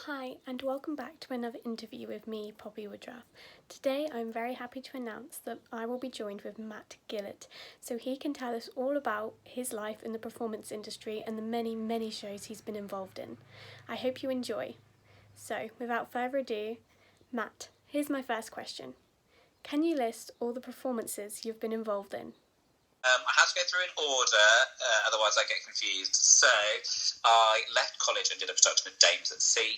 Hi, and welcome back to another interview with me, Poppy Woodruff. Today I'm very happy to announce that I will be joined with Matt Gillett, so he can tell us all about his life in the performance industry and the many, many shows he's been involved in. I hope you enjoy. So, without further ado, Matt, here's my first question. Can you list all the performances you've been involved in? I have to go through in order, otherwise I get confused. So, I left college and did a production of Dames at Sea.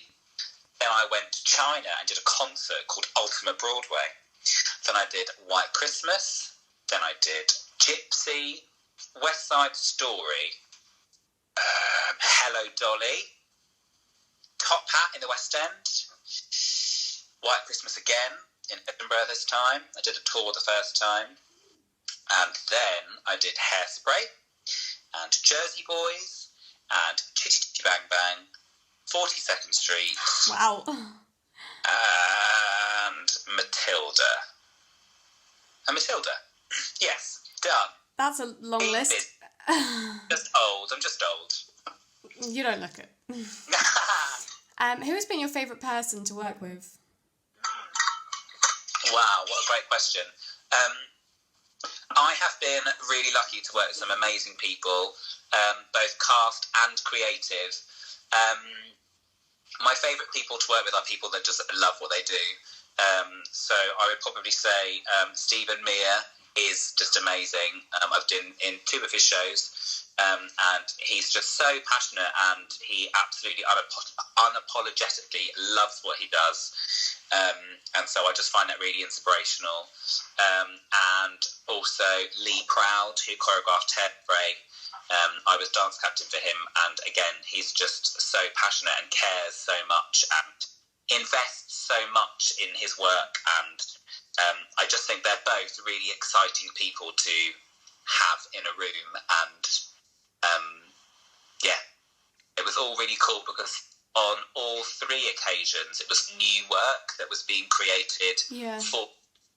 Then I went to China and did a concert called Ultimate Broadway. Then I did White Christmas. Then I did Gypsy, West Side Story, Hello Dolly, Top Hat in the West End, White Christmas again in Edinburgh this time. I did a tour the first time. And then I did Hairspray and Jersey Boys and Chitty Chitty Bang Bang, 42nd Street. Wow. And Matilda. And Matilda. Yes, done. That's a long list. Just old. I'm just old. You don't look it. Who has been your favourite person to work with? Wow, what a great question. I have been really lucky to work with some amazing people, both cast and creative. My favourite people to work with are people that just love what they do. So I would probably say Stephen Mear is just amazing. I've been in 2 of his shows, and he's just so passionate, and he absolutely unapologetically loves what he does. And so I just find that really inspirational. And also Lee Proud, who choreographed Hairspray. I was dance captain for him, and again, he's just so passionate and cares so much and invests so much in his work. And I just think they're both really exciting people to have in a room. And it was all really cool because on all 3 occasions, it was new work that was being created for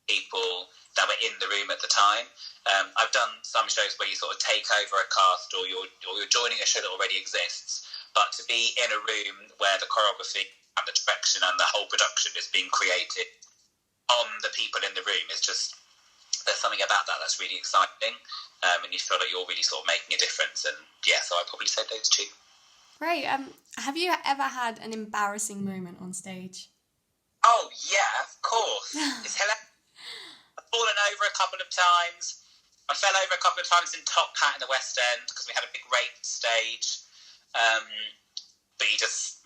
people that were in the room at the time. I've done some shows where you sort of take over a cast or you're joining a show that already exists, but to be in a room where the choreography and the direction and the whole production is being created on the people in the room is just, there's something about that that's really exciting, and you feel like you're really sort of making a difference. And yeah, so I'd probably say those 2. Great. Have you ever had an embarrassing moment on stage? Oh, yeah, of course. It's hilarious. I've fallen over a couple of times. I fell over a couple of times in Top Hat in the West End because we had a big rape stage. But you just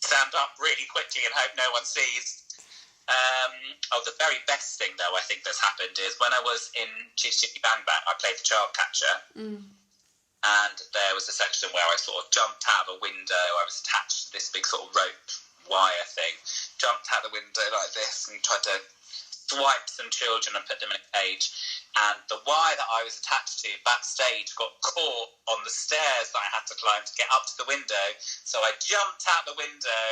stand up really quickly and hope no one sees. The very best thing, though, I think that's happened is when I was in Chitty Chitty Bang Bang, I played the child catcher. And there was a section where I sort of jumped out of a window. I was attached to this big sort of rope wire thing. Jumped out the window like this and tried to swipe some children and put them in a cage. And the wire that I was attached to backstage got caught on the stairs that I had to climb to get up to the window. So I jumped out the window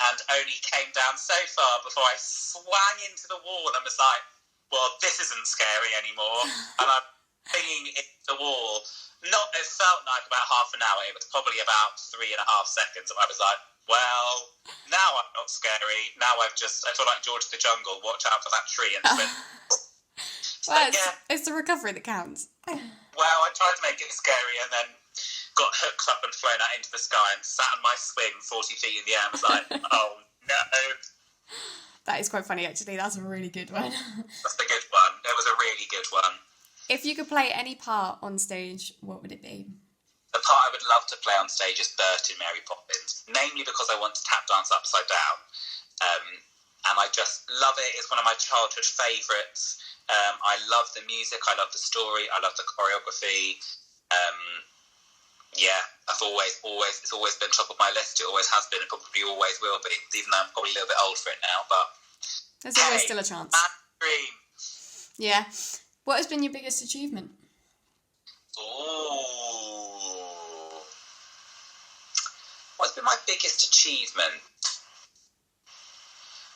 and only came down so far before I swang into the wall and was like, well, this isn't scary anymore. And I'm banging into the wall. It felt like about half an hour. It was probably about 3.5 seconds. And I was like, well, now I'm not scary. Now I feel like George the Jungle. Watch out for that tree. And Well, it's the recovery that counts. Well, I tried to make it scary and then got hooked up and flown out into the sky and sat on my swing 40 feet in the air and was like, oh, no. That is quite funny, actually. That's a really good one. That's a good one. It was a really good one. If you could play any part on stage, what would it be? The part I would love to play on stage is Bert in Mary Poppins, namely because I want to tap dance upside down. And I just love it. It's one of my childhood favourites. I love the music. I love the story. I love the choreography. It's always been top of my list. It always has been. It probably always will be, even though I'm probably a little bit old for it now. But there's always still a chance. Dream. Yeah. What has been your biggest achievement? Oh. What's been my biggest achievement?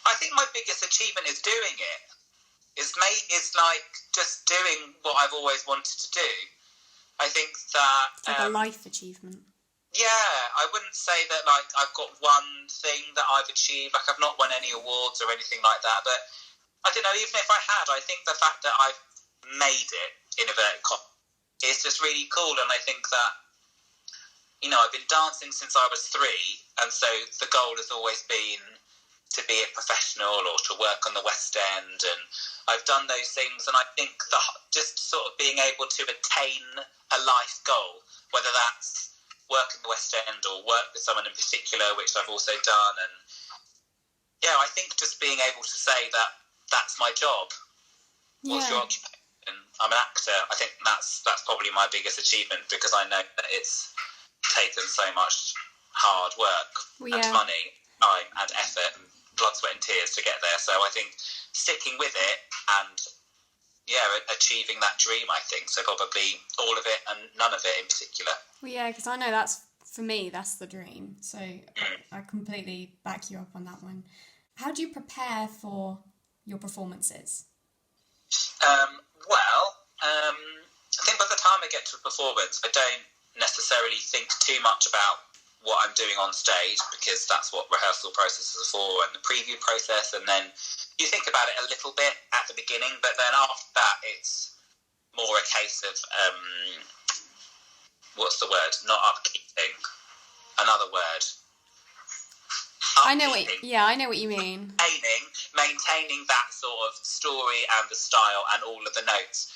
I think my biggest achievement is doing it. It's like just doing what I've always wanted to do. I think that... It's like a life achievement. Yeah, I wouldn't say that like I've got one thing that I've achieved. Like I've not won any awards or anything like that. But I don't know. Even if I had, I think the fact that I've made it in inverted commas is just really cool. And I think that I've been dancing since I was 3, and so the goal has always been to be a professional or to work on the West End, and I've done those things. And I think that just sort of being able to attain a life goal, whether that's work in the West End or work with someone in particular, which I've also done. And yeah, I think just being able to say that that's my job. Yeah. What's your occupation? I'm an actor. I think that's probably my biggest achievement, because I know that it's taken so much hard work and money, time and effort and blood, sweat and tears to get there. So I think sticking with it and achieving that dream, I think. So probably all of it and none of it in particular. Well, yeah, because I know that's, for me, that's the dream. So I completely back you up on that one. How do you prepare for your performances? I think by the time I get to a performance, I don't necessarily think too much about what I'm doing on stage, because that's what rehearsal processes are for, and the preview process, and then you think about it a little bit at the beginning, but then after that it's more a case of what's the word? Not upkeeping. Another word. I know what you mean. Maintaining that sort of story and the style and all of the notes.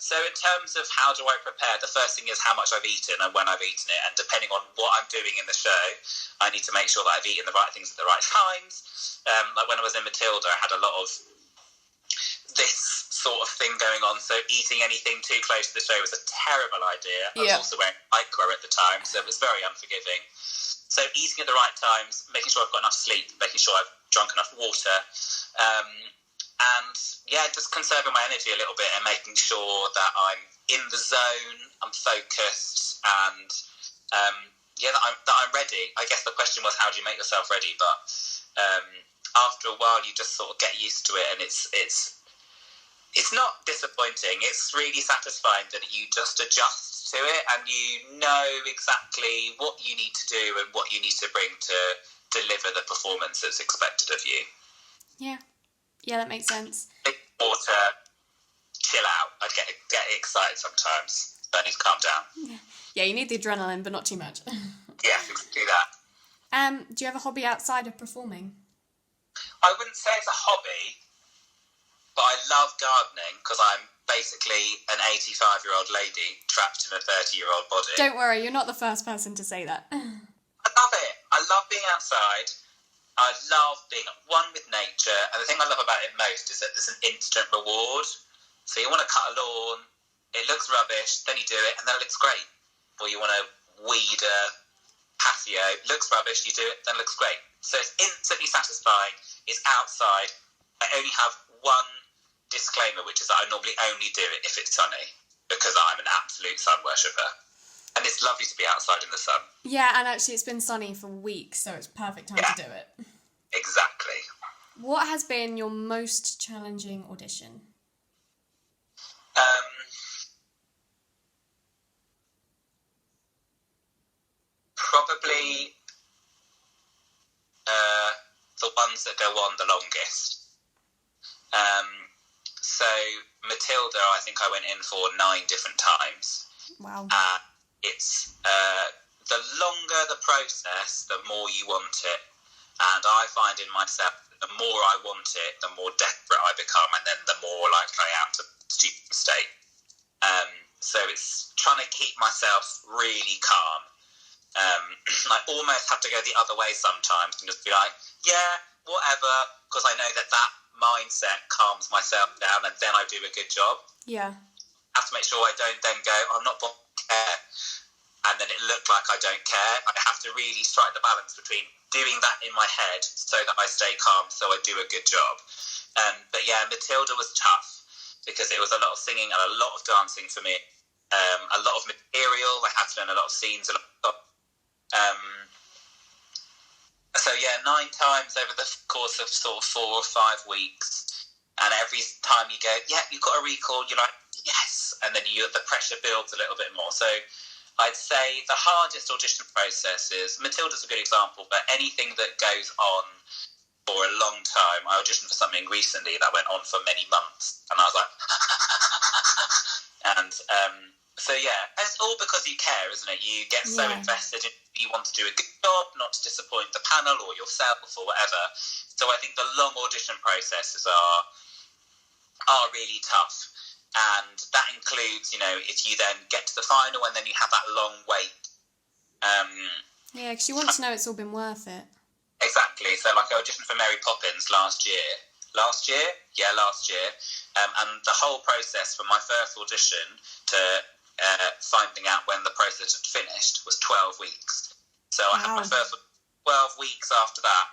So in terms of how do I prepare, the first thing is how much I've eaten and when I've eaten it, and depending on what I'm doing in the show, I need to make sure that I've eaten the right things at the right times. Like when I was in Matilda, I had a lot of this sort of thing going on, so eating anything too close to the show was a terrible idea. I was also wearing lycra at the time, so it was very unforgiving. So eating at the right times, making sure I've got enough sleep, making sure I've drunk enough water, and just conserving my energy a little bit and making sure that I'm in the zone, I'm focused, and that I'm ready. I guess the question was, how do you make yourself ready? But after a while, you just sort of get used to it, and it's not disappointing. It's really satisfying that you just adjust to it, and you know exactly what you need to do and what you need to bring to deliver the performance that's expected of you. Yeah, that makes sense. Big water, chill out. I get excited sometimes, but I need to calm down. Yeah, you need the adrenaline, but not too much. Yeah, do that. Do you have a hobby outside of performing? I wouldn't say it's a hobby, but I love gardening, because I'm basically an 85-year-old lady trapped in a 30-year-old body. Don't worry, you're not the first person to say that. I love it. I love being outside. I love being one with nature. And the thing I love about it most is that there's an instant reward. So you want to cut a lawn, it looks rubbish, then you do it, and then it looks great. Or you want to weed a patio, looks rubbish, you do it, then it looks great. So it's instantly satisfying. It's outside. I only have one disclaimer, which is that I normally only do it if it's sunny, because I'm an absolute sun worshipper, and it's lovely to be outside in the sun. Yeah, and actually it's been sunny for weeks, so it's perfect time to do it. Exactly. What has been your most challenging audition? Probably the ones that go on the longest. So Matilda, I think I went in for 9 different times. Wow. It's the longer the process, the more you want it. And I find in myself, the more I want it, the more desperate I become, and then the more likely I am to stupid mistake. So it's trying to keep myself really calm. I almost have to go the other way sometimes and just be like, yeah, whatever, because I know that mindset calms myself down, and then I do a good job. Yeah. I have to make sure I don't then go, I'm not going to care, and then it looked like I don't care. I have to really strike the balance between doing that in my head so that I stay calm, so I do a good job. But yeah, Matilda was tough, because it was a lot of singing and a lot of dancing for me. A lot of material. I had to learn a lot of scenes, so yeah, 9 times over the course of sort of 4 or 5 weeks, and every time you go, yeah, you've got a recall, you're like, yes, and then the pressure builds a little bit more. So I'd say the hardest audition process is, Matilda's a good example, but anything that goes on for a long time. I auditioned for something recently that went on for many months, and I was like, and so yeah, it's all because you care, isn't it? You get so invested in, you want to do a good job, not to disappoint the panel or yourself or whatever. So I think the long audition processes are really tough, and that includes, you know, if you then get to the final and then you have that long wait. Yeah, because you want to know it's all been worth it. Exactly. So, like, I auditioned for Mary Poppins last year. Last year. And the whole process from my first audition to finding out when the process had finished was 12 weeks. So I had my first 12 weeks after that.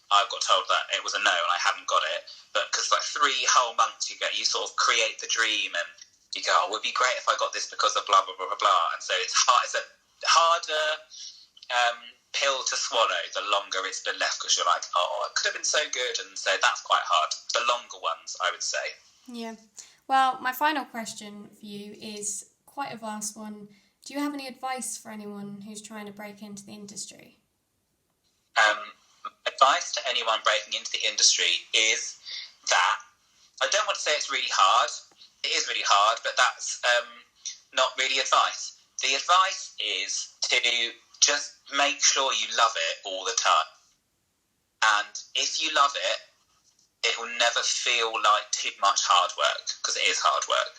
I got told that it was a no and I hadn't got it. But because like 3 whole months you sort of create the dream and you go, oh, it would be great if I got this because of blah, blah, blah, blah, blah. And so it's a harder pill to swallow the longer it's been left, because you're like, oh, it could have been so good. And so that's quite hard. The longer ones, I would say. Yeah. Well, my final question for you is quite a vast one. Do you have any advice for anyone who's trying to break into the industry? Advice to anyone breaking into the industry is that, I don't want to say it's really hard. It is really hard, but that's not really advice. The advice is to just make sure you love it all the time. And if you love it, it will never feel like too much hard work, because it is hard work.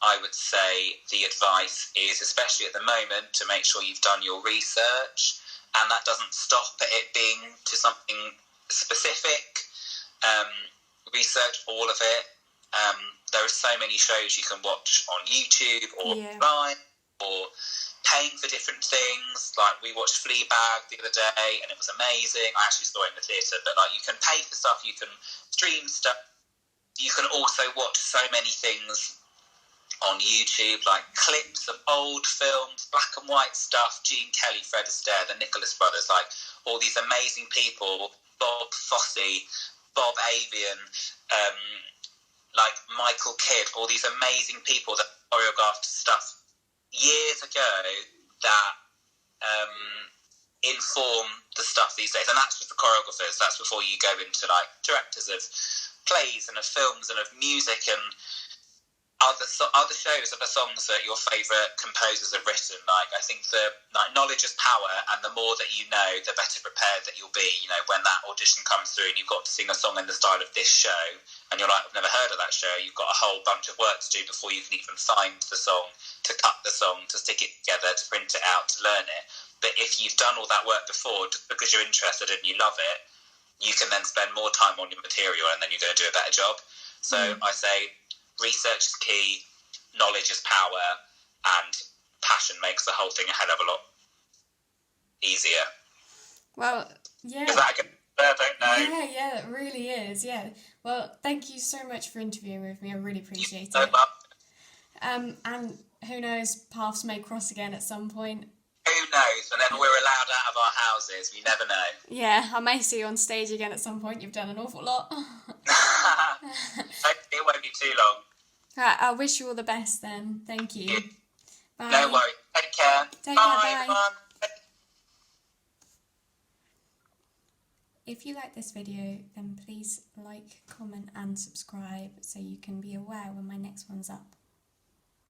I would say the advice is, especially at the moment, to make sure you've done your research, and that doesn't stop at it being to something specific. Research all of it. There are so many shows you can watch on YouTube or online, or paying for different things. Like, we watched Fleabag the other day and it was amazing. I actually saw it in the theatre, but like, you can pay for stuff, you can stream stuff, you can also watch so many things on YouTube, like clips of old films, black and white stuff, Gene Kelly, Fred Astaire, the Nicholas brothers, like all these amazing people, Bob Fosse, Bob Avian, like Michael Kidd, all these amazing people that choreographed stuff years ago that inform the stuff these days. And that's just the choreographers. That's before you go into like directors of plays and of films and of music and other shows of the songs that your favourite composers have written. Like, I think knowledge is power, and the more that you know, the better prepared that you'll be. You know, when that audition comes through and you've got to sing a song in the style of this show, and you're like, I've never heard of that show, you've got a whole bunch of work to do before you can even find the song, to cut the song, to stick it together, to print it out, to learn it. But if you've done all that work before, just because you're interested and you love it, you can then spend more time on your material, and then you're going to do a better job. So I say, research is key, knowledge is power, and passion makes the whole thing a hell of a lot easier. Well, yeah. Is that good? I don't know. Yeah, it really is, yeah. Well, thank you so much for interviewing with me. I really appreciate it. No problem. And who knows, paths may cross again at some point. Who knows? Whenever we're allowed out of our houses, we never know. Yeah, I may see you on stage again at some point. You've done an awful lot. It won't be too long. Right, I wish you all the best then. Thank you. Bye. No worries. Take care. Bye. Everyone. If you like this video, then please like, comment and subscribe so you can be aware when my next one's up.